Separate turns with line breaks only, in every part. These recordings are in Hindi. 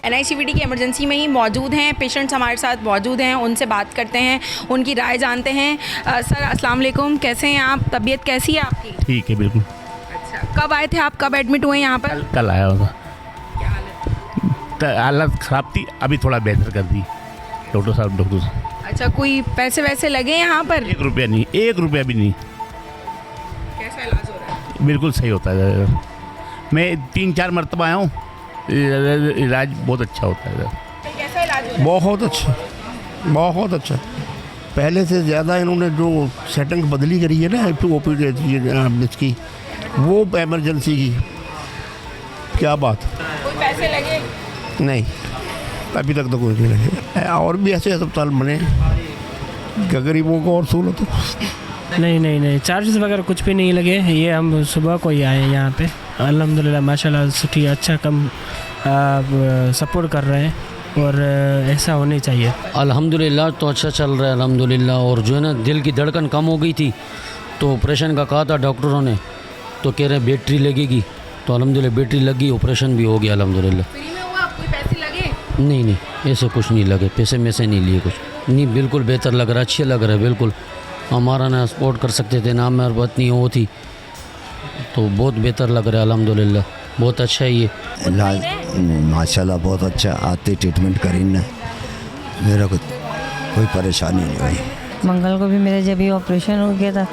NICVD की इमरजेंसी में ही मौजूद हैं, पेशेंट्स हमारे साथ मौजूद हैं, उनसे बात करते हैं, उनकी राय जानते हैं। सर अस्सलाम वालेकुम, कैसे हैं आप? तबीयत कैसी है आपकी?
ठीक है बिल्कुल।
अच्छा, कब आए थे आप? कब एडमिट हुए यहाँ पर?
कल आया होगा।
क्या हालत?
हालत ख़राब थी, अभी थोड़ा बेहतर कर दी डॉक्टर साहब।
अच्छा, कोई पैसे वैसे लगे यहाँ पर?
1 रुपया नहीं, 1 रुपया भी नहीं।
कैसा इलाज हो रहा है?
बिल्कुल सही होता है। मैं 3-4 मरतबा आया हूँ, इलाज बहुत अच्छा होता है।
कैसा इलाज हो रहा है?
बहुत अच्छा, बहुत अच्छा। पहले से ज़्यादा इन्होंने जो सेटिंग बदली करी है ना, OPD इसकी, वो एमरजेंसी की, क्या बात।
कोई पैसे लगे?
नहीं, अभी तक तो कोई नहीं लगे। और भी ऐसे अस्पताल बने क्या गरीबों को और सहूलत हो।
नहीं, चार्जेस वगैरह कुछ भी नहीं लगे। ये हम सुबह को ही आए हैं यहाँ पे, अल्हम्दुलिल्लाह माशाल्लाह सिटी अच्छा कम सपोर्ट कर रहे हैं और ऐसा होना चाहिए।
अल्हम्दुलिल्लाह तो अच्छा चल रहा है अल्हम्दुलिल्लाह। और जो है ना, दिल की धड़कन कम हो गई थी तो ऑपरेशन का कहा था डॉक्टरों ने, तो कह रहे बैटरी लगेगी, तो अल्हम्दुलिल्लाह बैटरी लगी, ऑपरेशन भी हो गया अल्हम्दुलिल्लाह।
फ्री में हुआ? कोई पैसे लगे?
नहीं, ऐसे कुछ नहीं लगे, पैसे में से नहीं लिए कुछ नहीं। बिल्कुल बेहतर लग रहा है, अच्छे लग रहा है बिल्कुल। हमारा ना सपोर्ट कर सकते थे ना, मेरी पत्नी वो थी, तो बहुत बेहतर लग रहा है अल्हम्दुलिल्लाह। बहुत अच्छा है ये
इलाज, माशाल्लाह बहुत अच्छा। आते ट्रीटमेंट करी ना, मेरा कोई परेशानी नहीं हुई।
मंगल को भी मेरे जब भी ऑपरेशन हो गया था,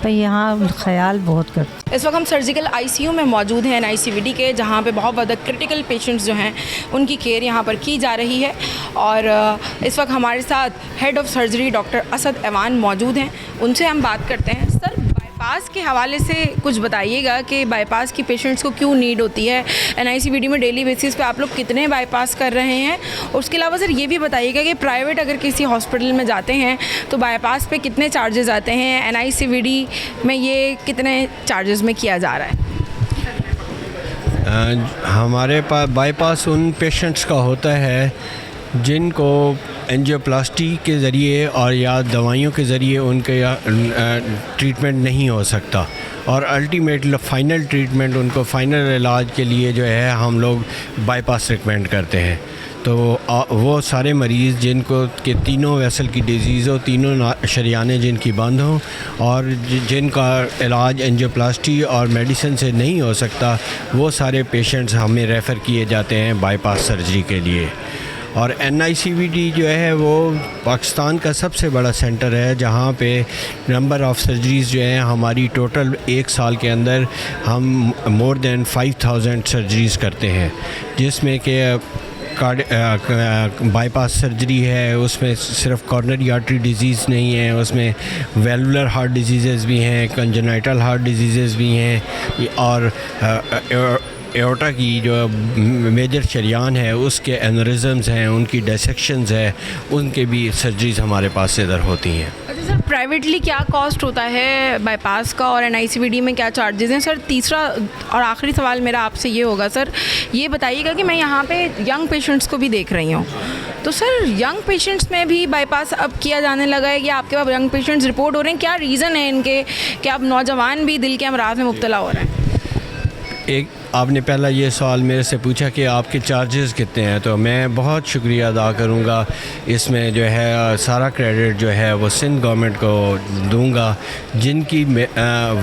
तो यहाँ ख्याल बहुत करते।
इस वक्त हम सर्जिकल ICU में मौजूद हैं NICVD के, जहाँ पे बहुत ज़्यादा क्रिटिकल पेशेंट्स जो हैं उनकी केयर यहाँ पर की जा रही है। और इस वक्त हमारे साथ head of surgery doctor Asad Aiwan मौजूद हैं, उनसे हम बात करते हैं। सर, बाईपास के हवाले से कुछ बताइएगा कि बाईपास की पेशेंट्स को क्यों नीड होती है? NICVD में डेली बेसिस पे आप लोग कितने बाईपास कर रहे हैं? और उसके अलावा सर ये भी बताइएगा कि प्राइवेट अगर किसी हॉस्पिटल में जाते हैं तो बाईपास पे कितने चार्जेस आते हैं? NICVD में ये कितने चार्जेस में किया जा रहा है?
हमारे पास बाईपास उन पेशेंट्स का होता है जिनको एंजियोप्लास्टी के ज़रिए और या दवाइयों के ज़रिए उनके ट्रीटमेंट नहीं हो सकता, और अल्टीमेट फाइनल ट्रीटमेंट उनको फाइनल इलाज के लिए जो है हम लोग बाईपास रिकमेंड करते हैं। तो वो सारे मरीज़ जिनको के तीनों वेसल की डिजीज़ हो, तीनों शरियाने जिनकी बंद हों और जिनका इलाज एंजियोप्लास्टी और मेडिसिन से नहीं हो सकता, वो सारे पेशेंट्स हमें रेफ़र किए जाते हैं बाईपास सर्जरी के लिए। और NICVD जो है वो पाकिस्तान का सबसे बड़ा सेंटर है, जहाँ पे नंबर ऑफ़ सर्जरीज़ जो हैं हमारी टोटल 1 साल के अंदर हम मोर देन 5000 सर्जरीज़ करते हैं, जिसमें कि बाईपास सर्जरी है, उसमें सिर्फ कॉर्नरी आर्टरी डिजीज़ नहीं है, उसमें वेलुलर हार्ट डिजीज़ भी हैं, कंजेनाइटल हार्ट डिजीज़ भी हैं, और एओर्टा की जो मेजर शरियान है उसके एनरिज़म्स हैं, उनकी डिसेक्शंस है, उनके भी सर्जरीज़ हमारे पास इधर होती हैं।
अच्छा सर, प्राइवेटली क्या कॉस्ट होता है बाईपास का और NICVD में क्या चार्जेस हैं? सर, तीसरा और आखिरी सवाल मेरा आपसे ये होगा सर, ये बताइएगा कि मैं यहाँ पे यंग पेशेंट्स को भी देख रही हूँ, तो सर यंग पेशेंट्स में भी बाईपास अब किया जाने लगा है कि आपके पास यंग पेशेंट्स रिपोर्ट हो रहे हैं? क्या रीज़न है इनके कि अब नौजवान भी दिल के अमराज में मुब्तला हो रहे हैं?
एक आपने पहला ये सवाल मेरे से पूछा कि आपके चार्जेस कितने हैं, तो मैं बहुत शुक्रिया अदा करूँगा। इसमें जो है सारा क्रेडिट जो है वो सिंध गवर्नमेंट को दूँगा, जिनकी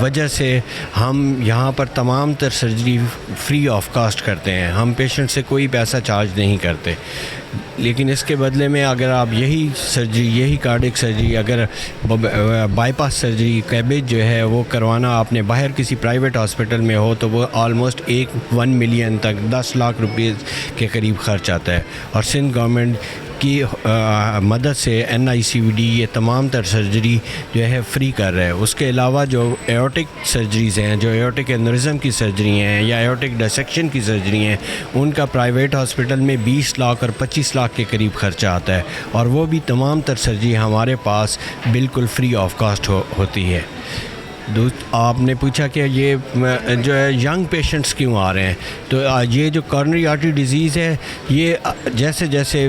वजह से हम यहाँ पर तमाम तर सर्जरी फ्री ऑफ कास्ट करते हैं। हम पेशेंट से कोई पैसा चार्ज नहीं करते, लेकिन इसके बदले में अगर आप यही सर्जरी, यही कार्डियक सर्जरी, अगर बाईपास सर्जरी कैबेज जो है वो करवाना आपने बाहर किसी प्राइवेट हॉस्पिटल में हो, तो वो ऑलमोस्ट 1 मिलियन तक 10 लाख रुपये के करीब खर्च आता है। और सिंध गवर्नमेंट की मदद से NICVD ये तमाम तर सर्जरी जो है फ्री कर रहा है। उसके अलावा जो एओर्टिक सर्जरीज़ हैं, जो एओर्टिक एनरिज़म की सर्जरी हैं या एओर्टिक डिसेक्शन की सर्जरी हैं, उनका प्राइवेट हॉस्पिटल में 20 लाख और 25 लाख के करीब खर्चा आता है, और वो भी तमाम तर सर्जरी हमारे पास बिल्कुल फ्री ऑफ कास्ट होती है। आपने पूछा कि ये जो है यंग पेशेंट्स क्यों आ रहे हैं, तो ये जो कॉर्नरी आर्टरी डिज़ीज़ है, ये जैसे जैसे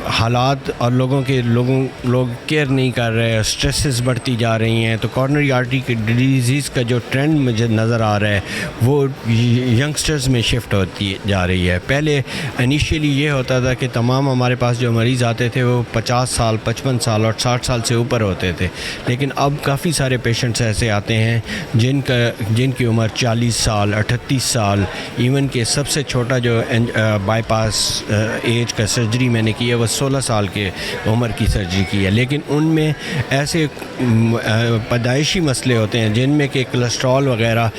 हालात और लोग केयर नहीं कर रहे हैं, स्ट्रेसेस बढ़ती जा रही हैं, तो कॉर्नरी आर्टरी की डिजीज़ का जो ट्रेंड मुझे नज़र आ रहा है वो यंगस्टर्स में शिफ्ट होती जा रही है। पहले इनिशियली ये होता था कि तमाम हमारे पास जो मरीज़ आते थे वो 50 साल, 55 साल और 60 साल से ऊपर होते थे, लेकिन अब काफ़ी सारे पेशेंट्स ऐसे आते हैं जिनकी उम्र 40 साल, 38 साल, इवन के सबसे छोटा जो बाईपास एज का सर्जरी मैंने की है वो 16 साल के उम्र की सर्जरी की है, लेकिन उनमें ऐसे पैदाइशी मसले होते हैं जिनमें कि कोलेस्ट्रॉल वगैरह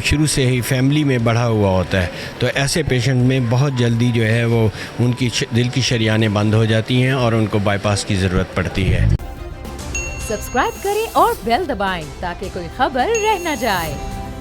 शुरू से ही फैमिली में बढ़ा हुआ होता है, तो ऐसे पेशेंट में बहुत जल्दी जो है वो उनकी दिल की शरियानें बंद हो जाती हैं और उनको बाईपास की ज़रूरत पड़ती है।
सब्सक्राइब करें और बेल दबाएं ताकि कोई खबर रह न जाए।